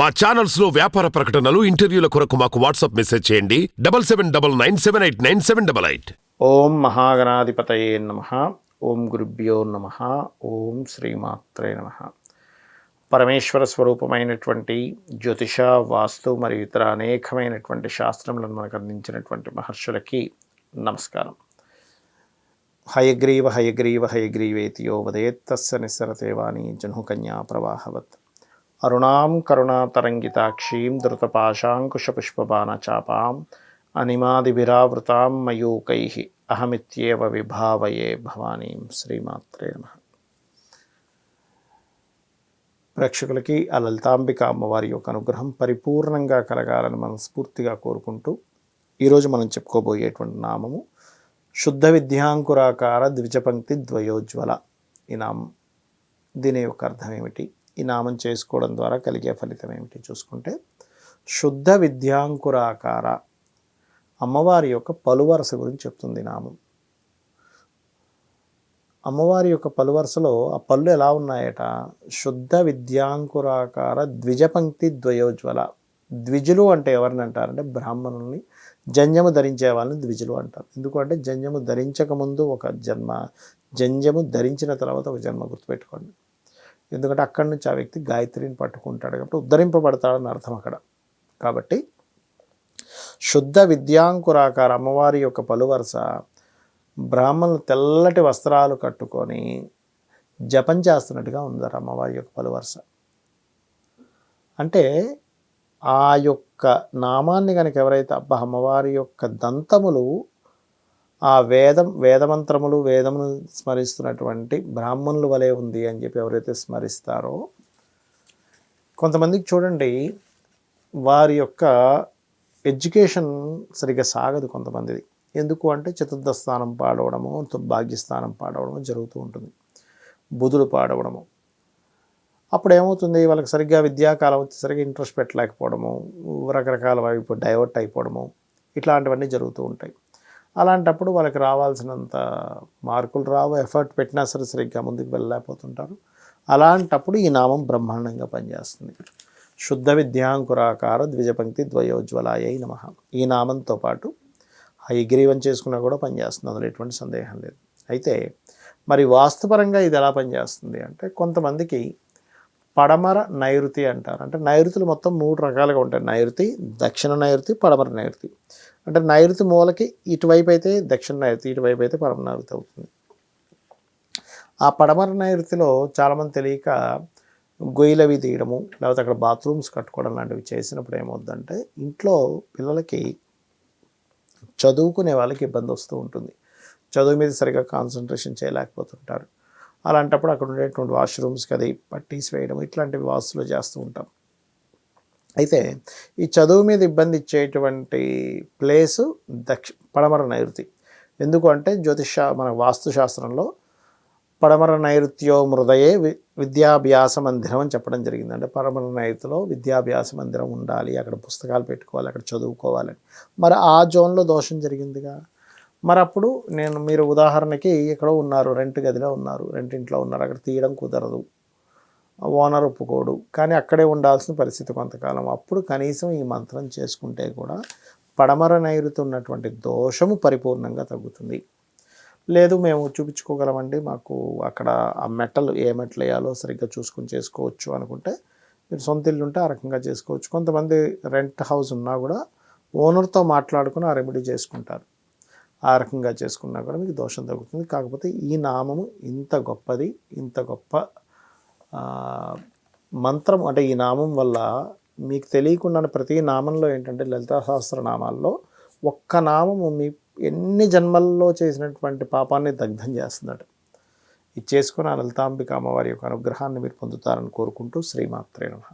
మా ఛానల్స్ లో వ్యాపార ప్రకటనలు, ఇంటర్వ్యూల కొరకు మాకు వాట్సాప్ మెసేజ్ చేయండి 7799978978. ఓం మహాగణాధిపతయే నమః. ఓం గురుభ్యో నమః. ఓం శ్రీమాత్రే నమః. పరమేశ్వర స్వరూపమైనటువంటి జ్యోతిష, వాస్తు మరియు ఇతర అనేకమైనటువంటి శాస్త్రములను మనకు అందించినటువంటి మహర్షులకి నమస్కారం. హయగ్రీవ హయగ్రీవ హయగ్రీవేతి యో వదేత్తస్య నిస్సరతేవాణి జహ్నుకన్యా ప్రవాహవత్. అరుణాం కరుణాతరంగితాక్షీం ధృతపాశాంకుశపుష్పబాణచాపాం అనిమాదిభిరావృతాం మయూకైః అహమిత్యేవ విభావయే భవానీం. శ్రీమాత్రే నమః. ప్రేక్షకులకి ఆ లలితాంబిక అమ్మవారి యొక్క అనుగ్రహం పరిపూర్ణంగా కలగాలని మనస్ఫూర్తిగా కోరుకుంటూ ఈరోజు మనం చెప్పుకోబోయేటువంటి నామము శుద్ధ విద్యాంకురాకార ద్విజపంక్తి ద్వయోజ్వల. ఈ నామం, దీని యొక్క అర్థం ఏమిటి, ఈ నామం చేసుకోవడం ద్వారా కలిగే ఫలితం ఏమిటి చూసుకుంటే, శుద్ధ విద్యాంకురాకార అమ్మవారి యొక్క పలువరస గురించి చెప్తుంది నామం. అమ్మవారి యొక్క పలువరసలో ఆ పళ్ళు ఎలా ఉన్నాయట, శుద్ధ విద్యాంకురాకార ద్విజపంక్తి ద్వయోజ్వల. ద్విజులు అంటే ఎవరిని అంటారంటే బ్రాహ్మణుల్ని, జంజము ధరించే వాళ్ళని ద్విజులు అంటారు. ఎందుకంటే జంజము ధరించకముందు ఒక జన్మ, జంజము ధరించిన తర్వాత ఒక జన్మ, గుర్తుపెట్టుకోండి. ఎందుకంటే అక్కడి నుంచి ఆ వ్యక్తి గాయత్రిని పట్టుకుంటాడు కాబట్టి ఉద్ధరింపబడతాడని అర్థం అక్కడ. కాబట్టి శుద్ధ విద్యాంకురాకార అమ్మవారి యొక్క పలువరస బ్రాహ్మణులు తెల్లటి వస్త్రాలు కట్టుకొని జపం చేస్తున్నట్టుగా ఉందారు అమ్మవారి యొక్క పలువరస. అంటే ఆ యొక్క నామాన్ని కనుక ఎవరైతే అమ్మవారి యొక్క దంతములు, ఆ వేదమంత్రములు, వేదమును స్మరిస్తున్నటువంటి బ్రాహ్మణుల వలె ఉంది అని చెప్పి ఎవరైతే స్మరిస్తారో, కొంతమందికి చూడండి వారి యొక్క ఎడ్యుకేషన్ సరిగ్గా సాగదు కొంతమందిది. ఎందుకు అంటే చతుర్థ స్థానం పాడవడము, భాగ్యస్థానం పాడవడము జరుగుతూ ఉంటుంది, బుధుడు పాడవడము. అప్పుడు ఏమవుతుంది, వాళ్ళకి సరిగ్గా విద్యాకాలం వచ్చేసరికి ఇంట్రెస్ట్ పెట్టలేకపోవడము, రకరకాల వైపు డైవర్ట్ అయిపోవడము, ఇట్లాంటివన్నీ జరుగుతూ ఉంటాయి. అలాంటప్పుడు వాళ్ళకి రావాల్సినంత మార్కులు రావు, ఎఫర్ట్ పెట్టినా సరే సరిగ్గా ముందుకు వెళ్ళలేకపోతుంటారు. అలాంటప్పుడు ఈ నామం బ్రహ్మాండంగా పనిచేస్తుంది. శుద్ధ విద్యాంకురాకార ద్విజపంక్తి ద్వయోజ్వలాయై నమః. ఈ నామంతో పాటు హయగ్రీవం చేసుకున్నా కూడా పనిచేస్తుంది, అందులో ఎటువంటి సందేహం లేదు. అయితే మరి వాస్తుపరంగా ఇది ఎలా పనిచేస్తుంది అంటే, కొంతమందికి పడమర నైరుతి అంటారు. అంటే నైరుతులు మొత్తం 3 రకాలుగా ఉంటాయి. నైరుతి, దక్షిణ నైరుతి, పడమర నైరుతి. అంటే నైరుతి మూలకి ఇటువైపు అయితే దక్షిణ నైరుతి, ఇటువైపు అయితే పడమర నైరుతి అవుతుంది. ఆ పడమర నైరుతిలో చాలామంది తెలియక గొయ్యిలవి తీయడము, లేకపోతే అక్కడ బాత్రూమ్స్ కట్టుకోవడం లాంటివి చేసినప్పుడు ఏమవుద్దంటే, ఇంట్లో పిల్లలకి, చదువుకునే వాళ్ళకి ఇబ్బంది వస్తూ ఉంటుంది. చదువు మీద సరిగా కాన్సన్ట్రేషన్ చేయలేకపోతుంటారు. అలాంటప్పుడు అక్కడ ఉండేటువంటి వాష్రూమ్స్కి అది పట్టీస్ వేయడం, ఇట్లాంటివి వాస్తులో చేస్తూ ఉంటాం. అయితే ఈ చదువు మీద ఇబ్బంది ఇచ్చేటువంటి ప్లేసు పడమర నైరుతి. ఎందుకు అంటే మన వాస్తుశాస్త్రంలో పడమర నైరుత్యో మృదయే విద్యాభ్యాస మందిరం అని చెప్పడం జరిగింది. అంటే పడమర నైరుతిలో విద్యాభ్యాస మందిరం ఉండాలి, అక్కడ పుస్తకాలు పెట్టుకోవాలి, అక్కడ చదువుకోవాలని. మరి ఆ జోన్లో దోషం జరిగిందిగా. మరి అప్పుడు మీరు ఉదాహరణకి ఎక్కడో ఉన్నారు, రెంట్ గదిలో ఉన్నారు, రెంటింట్లో ఉన్నారు, అక్కడ తీయడం కుదరదు, ఓనర్ ఒప్పుకోడు, కానీ అక్కడే ఉండాల్సిన పరిస్థితి కొంతకాలం. అప్పుడు కనీసం ఈ మంత్రం చేసుకుంటే కూడా పడమర నైరుతి ఉన్నటువంటి దోషము పరిపూర్ణంగా తగ్గుతుంది. లేదు మేము చూపించుకోగలమండి, మాకు అక్కడ ఆ మెట్టలు ఏ మెట్టలు వేయాలో సరిగ్గా చూసుకుని చేసుకోవచ్చు అనుకుంటే, మీరు సొంత ఇల్లు ఉంటే ఆ రకంగా చేసుకోవచ్చు. కొంతమంది రెంట్ హౌస్ ఉన్నా కూడా ఓనర్తో మాట్లాడుకుని ఆ రెమెడీ చేసుకుంటారు. ఆ రకంగా చేసుకున్నా కూడా మీకు దోషం తగ్గుతుంది. కాకపోతే ఈ నామము ఇంత గొప్పది, ఇంత గొప్ప మంత్రం. అంటే ఈ నామం వల్ల మీకు తెలియకుండా ప్రతి నామంలో ఏంటంటే, లలితా సహస్ర నామాల్లో ఒక్క నామము మీ ఎన్ని జన్మల్లో చేసినటువంటి పాపాన్ని దగ్ధం చేస్తుందట. ఇది చేసుకుని ఆ లలితాంబిక అమ్మవారి యొక్క అనుగ్రహాన్ని మీరు పొందుతారని కోరుకుంటూ శ్రీమాత్రే నమః.